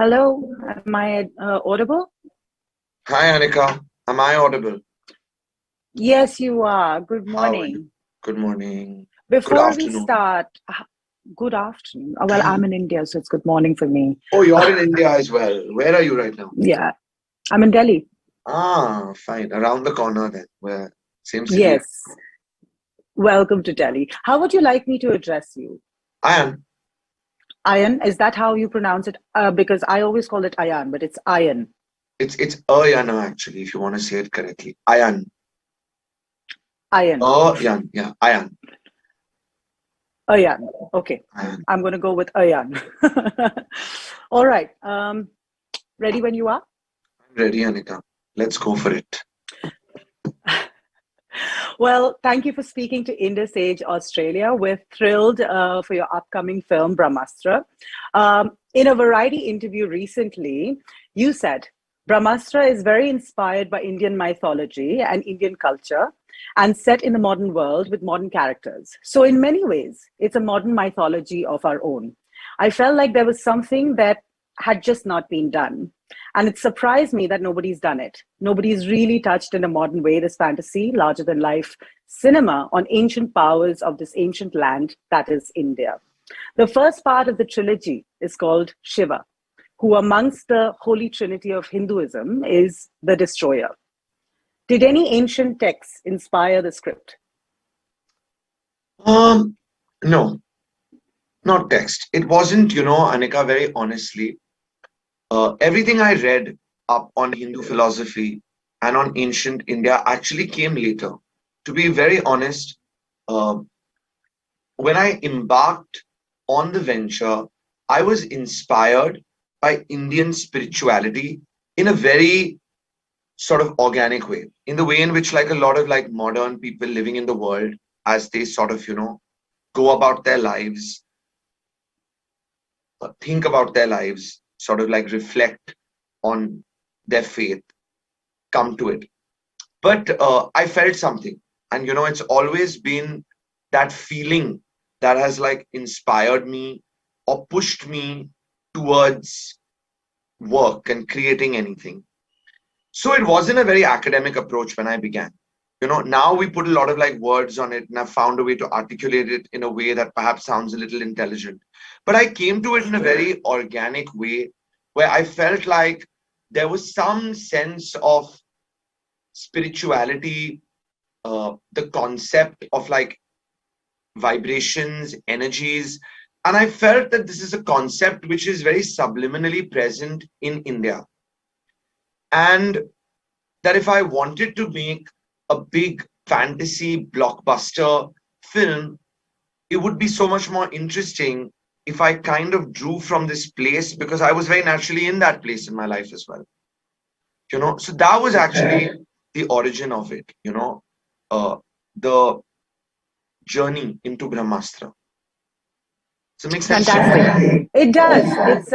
Hello, am I audible? Hi, Anika. Am I audible? Yes, you are. Good How are you? morning. Good morning. Good Before we afternoon. start, good afternoon. Well, I'm in India, so it's good morning for me. Oh, you're in India as well. Where are you right now? Yeah, I'm in Delhi. Ah, fine. Around the corner then. Where same city. Yes, welcome to Delhi. How would you like me to address you? I am. Ayan, is that how you pronounce it? Because I always call it Ayan, but it's Ayan. It's Ayana actually, if you want to say it correctly. Ayan. Ayan. Ayan. Yeah, Ayan. Ayan. Okay, Ayan. I'm going to go with Ayan. All right. Ready when you are? I'm ready, Anika. Let's go for it. Well, thank you for speaking to Indus Age Australia. We're thrilled for your upcoming film, Brahmastra. In a variety interview recently, you said Brahmastra is very inspired by Indian mythology and Indian culture and set in the modern world with modern characters. So, in many ways, it's a modern mythology of our own. I felt like there was something that had just not been done. And it surprised me that nobody's done it. Nobody's really touched in a modern way this fantasy, larger than life cinema on ancient powers of this ancient land that is India. The first part of the trilogy is called Shiva, who, amongst the holy trinity of Hinduism, is the destroyer. Did any ancient texts inspire the script? Um, no, not text. It wasn't, Anika, very honestly. Everything I read up on Hindu philosophy and on ancient India actually came later. To be very honest, uh, when I embarked on the venture, I was inspired by Indian spirituality in a very sort of organic way, in the way in which like a lot of like modern people living in the world, as they sort of, go about their lives, think about their lives, sort of like reflect on their faith, come to it. But I felt something, and it's always been that feeling that has like inspired me or pushed me towards work and creating anything. So it wasn't a very academic approach when I began. Now we put a lot of like words on it, and I've found a way to articulate it in a way that perhaps sounds a little intelligent. But I came to it in a very organic way where I felt like there was some sense of spirituality, the concept of like vibrations, energies. And I felt that this is a concept which is very subliminally present in India. And that if I wanted to make a big fantasy blockbuster film, it would be so much more interesting if I kind of drew from this place because I was very naturally in that place in my life as well. So that was actually the origin of it, the journey into Brahmastra. Does it make sense to Fantastic. you? It does. It's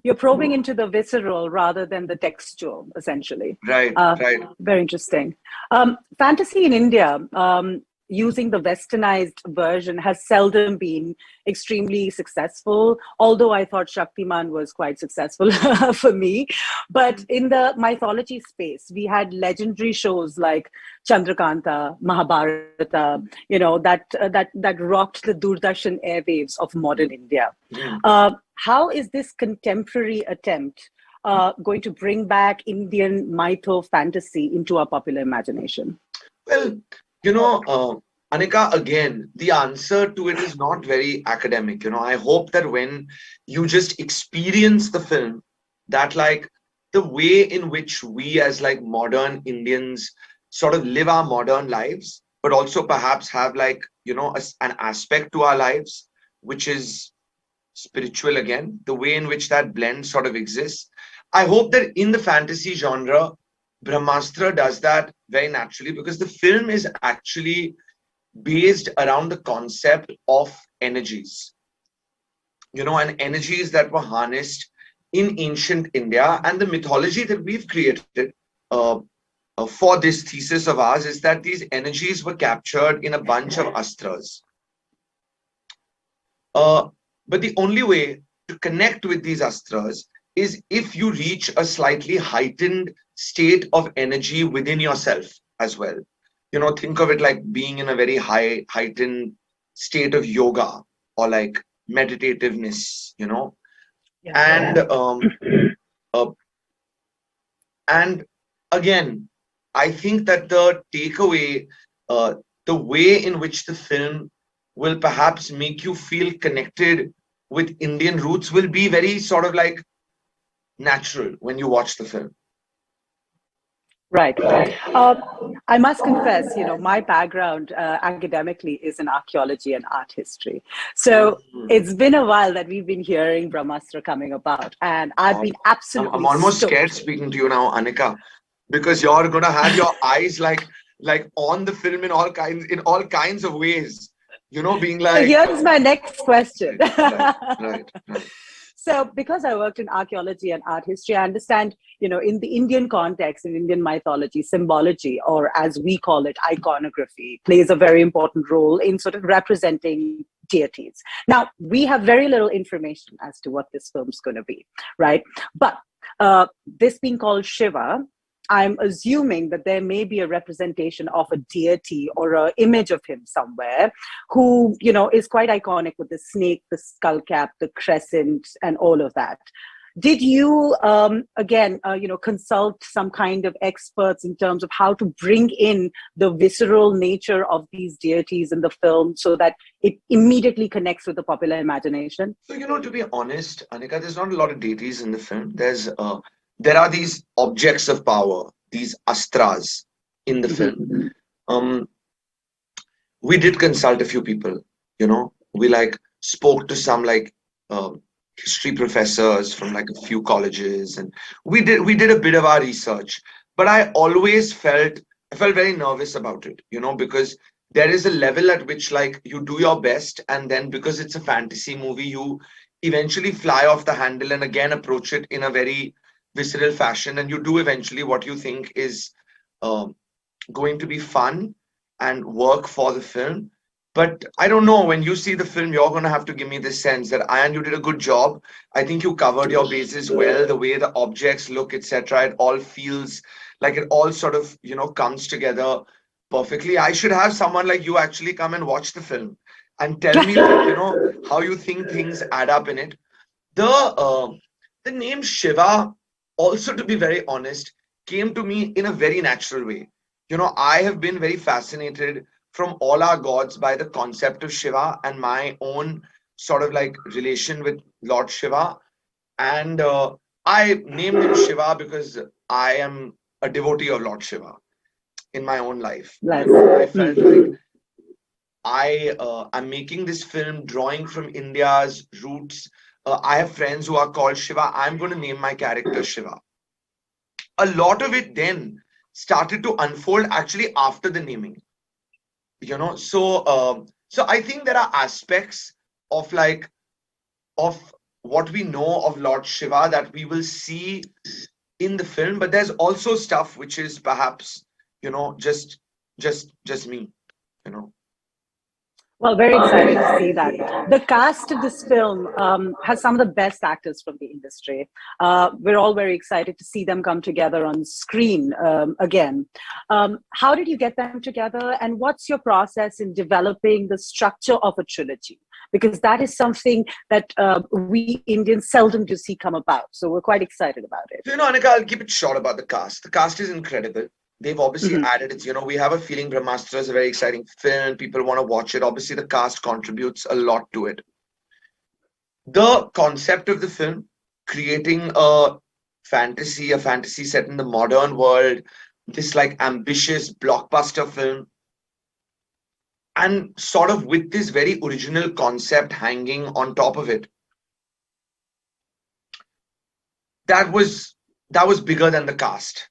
you're probing into the visceral rather than the textual, essentially. Right, Uh, right. Very interesting. Fantasy in India, using the westernized version, has seldom been extremely successful. Although I thought Shaktiman was quite successful for me, but in the mythology space, we had legendary shows like Chandrakanta, Mahabharata, that rocked the Doordarshan airwaves of modern India. Mm. How is this contemporary attempt going to bring back Indian mytho fantasy into our popular imagination? Well, you know, Anika, again, the answer to it is not very academic. I hope that when you just experience the film, that like the way in which we as like modern Indians sort of live our modern lives, but also perhaps have like, an aspect to our lives, which is spiritual again, the way in which that blend sort of exists. I hope that in the fantasy genre, Brahmastra does that very naturally because the film is actually based around the concept of energies, and energies that were harnessed in ancient India. And the mythology that we've created uh, for this thesis of ours is that these energies were captured in a bunch of astras. Uh, but the only way to connect with these astras is if you reach a slightly heightened state of energy within yourself as well. You know, think of it like being in a very heightened state of yoga or like meditativeness, you know. Yeah. And uh, and again, I think that the takeaway, the way in which the film will perhaps make you feel connected with Indian roots will be very sort of like natural when you watch the film. Right. I must confess, my background academically is in archaeology and art history. So Mm. it's been a while that we've been hearing Brahmastra coming about, and I've Um, been I'm absolutely almost scared stoked. speaking to you now, Anika, because you're gonna have your eyes like on the film in all kinds of ways. You know, being So like here's my next question. right, right, right, right. So, because I worked in archaeology and art history, I understand, in the Indian context, in Indian mythology, symbology, or as we call it, iconography, plays a very important role in sort of representing deities. Now, we have very little information as to what this film's going to be, right? But this being called Shiva, I'm assuming that there may be a representation of a deity or an image of him somewhere who, is quite iconic with the snake, the skull cap, the crescent, and all of that. Did you, again, consult some kind of experts in terms of how to bring in the visceral nature of these deities in the film so that it immediately connects with the popular imagination? So, you know, to be honest, Anika, there's not a lot of deities in the film. There are these objects of power, these astras in the Mhm. film. Um, we did consult a few people, you know. We like spoke to some like history professors from like a few colleges, and we did a bit of our research. But I felt very nervous about it, you know, because there is a level at which like you do your best, and then because it's a fantasy movie, you eventually fly off the handle and again approach it in a very visceral fashion, and you do eventually what you think is um, going to be fun and work for the film. But I don't know, when you see the film, you're going to have to give me this sense that, Ayan, you did a good job. I think you covered your bases well, the way the objects look, etc. It all feels like it all sort of, you know, comes together perfectly. I should have someone like you actually come and watch the film and tell me, like, you know, how you think things add up in it. The name Shiva, also to be very honest, came to me in a very natural way. You know, I have been very fascinated from all our gods by the concept of Shiva and my own sort of like relation with Lord Shiva. And I named him Shiva because I am a devotee of Lord Shiva in my own life. You Bless. know, I felt like Mm. I'm making this film drawing from India's roots. I have friends who are called Shiva. I'm going to name my character Shiva. A lot of it then started to unfold actually after the naming. You know, so I think there are aspects of like of what we know of Lord Shiva that we will see in the film, but there's also stuff which is perhaps, you know, just me. You know. Well, very excited to see that. The cast of this film has some of the best actors from the industry. We're all very excited to see them come together on screen again. How did you get them together, and what's your process in developing the structure of a trilogy? Because that is something that we Indians seldom do see come about. So we're quite excited about it. So, you know, Anika, I'll keep it short about the cast. The cast is incredible. They've obviously Mhm. added it. You know, we have a feeling Brahmastra is a very exciting film. People want to watch it. Obviously, the cast contributes a lot to it. The concept of the film, creating a fantasy set in the modern world, this like ambitious blockbuster film, and sort of with this very original concept hanging on top of it, that was that was bigger than the cast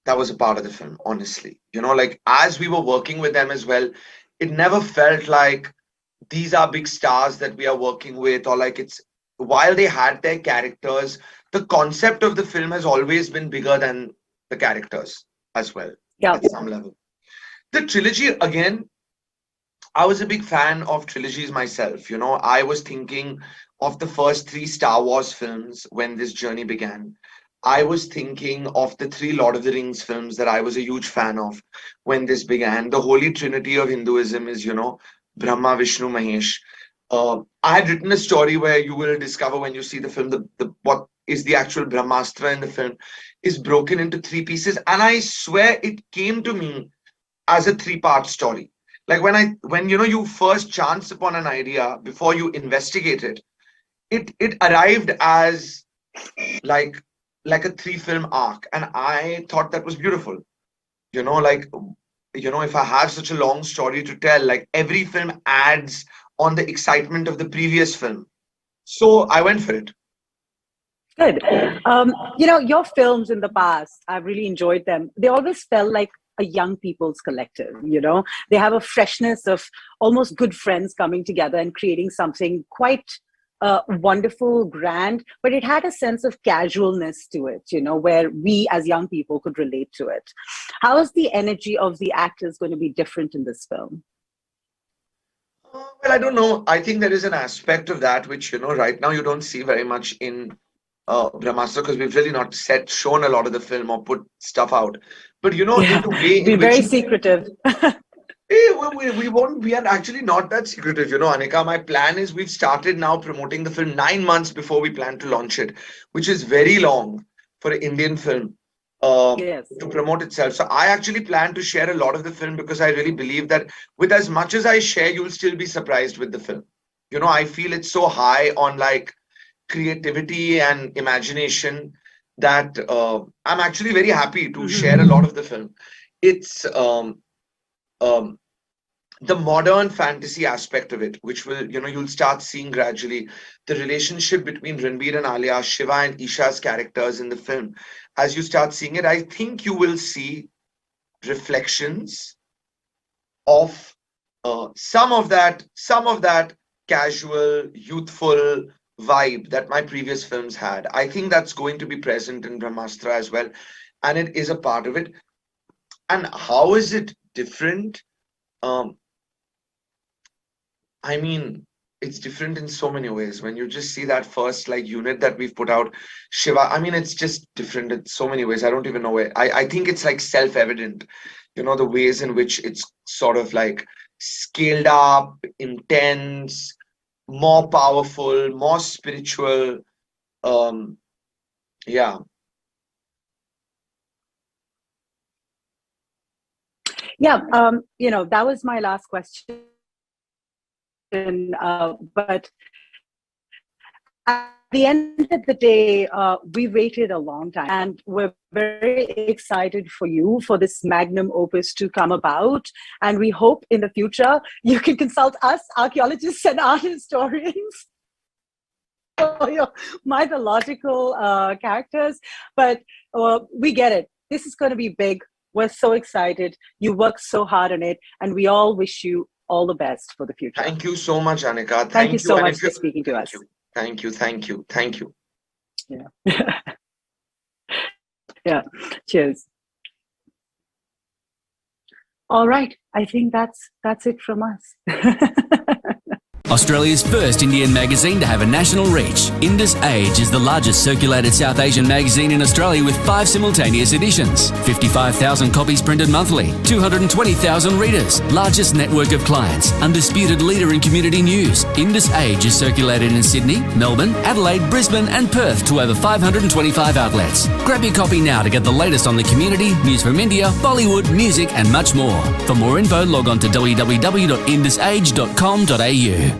that was a part of the film, honestly. You know, like as we were working with them as well, it never felt like these are big stars that we are working with, or like it's while they had their characters, the concept of the film has always been bigger than the characters as well, Yeah. at some level. The trilogy, again, I was a big fan of trilogies myself. You know, I was thinking of the first three Star Wars films when this journey began. I was thinking of the three Lord of the Rings films that I was a huge fan of when this began. The holy trinity of Hinduism is, Brahma, Vishnu, Mahesh. I had written a story where you will discover when you see the film, what is the actual Brahmastra in the film is broken into three pieces. And I swear it came to me as a three-part story. Like when you first chance upon an idea before you investigate it, it arrived as like a three-film arc, and I thought that was beautiful. Like if I have such a long story to tell, like every film adds on the excitement of the previous film. So I went for it. Good. Your films in the past, I've really enjoyed them. They always felt like a young people's collective. They have a freshness of almost good friends coming together and creating something quite wonderful, grand, but it had a sense of casualness to it, where we as young people could relate to it. How is the energy of the actors going to be different in this film? Well, I don't know. I think there is an aspect of that which, right now you don't see very much in Brahmastra, because we've really not shown a lot of the film or put stuff out. But, in the way in which... very secretive. We won't. We are actually not that secretive, Anika. My plan is we've started now promoting the film 9 months before we plan to launch it, which is very long for an Indian film to promote itself. So I actually plan to share a lot of the film because I really believe that with as much as I share, you'll still be surprised with the film. I feel it's so high on like creativity and imagination that I'm actually very happy to share a lot of the film. It's the modern fantasy aspect of it, which will, you'll start seeing gradually the relationship between Ranbir and Alia, Shiva and Isha's characters in the film. As you start seeing it, I think you will see reflections of some of that casual, youthful vibe that my previous films had. I think that's going to be present in Brahmastra as well, and it is a part of it. And how is it different? I mean, it's different in so many ways. When you just see that first unit that we've put out, Shiva, I mean, it's just different in so many ways. I don't even know where. I think it's like self-evident, the ways in which it's sort of like scaled up, intense, more powerful, more spiritual. Yeah. Yeah, that was my last question. But at the end of the day, we waited a long time, and we're very excited for this magnum opus to come about. And we hope in the future you can consult us, archaeologists and art historians, for your mythological characters. But we get it. This is going to be big. We're so excited. You worked so hard on it, and we all wish you all the best for the future. Thank you so much, Anika. Thank you so much for speaking to us. Thank you. Yeah. Yeah. Cheers. All right. I think that's it from us. Australia's first Indian magazine to have a national reach, Indus Age is the largest circulated South Asian magazine in Australia with 5 simultaneous editions, 55,000 copies printed monthly, 220,000 readers, largest network of clients, undisputed leader in community news. Indus Age is circulated in Sydney, Melbourne, Adelaide, Brisbane and Perth to over 525 outlets. Grab your copy now to get the latest on the community, news from India, Bollywood, music and much more. For more info, log on to www.indusage.com.au.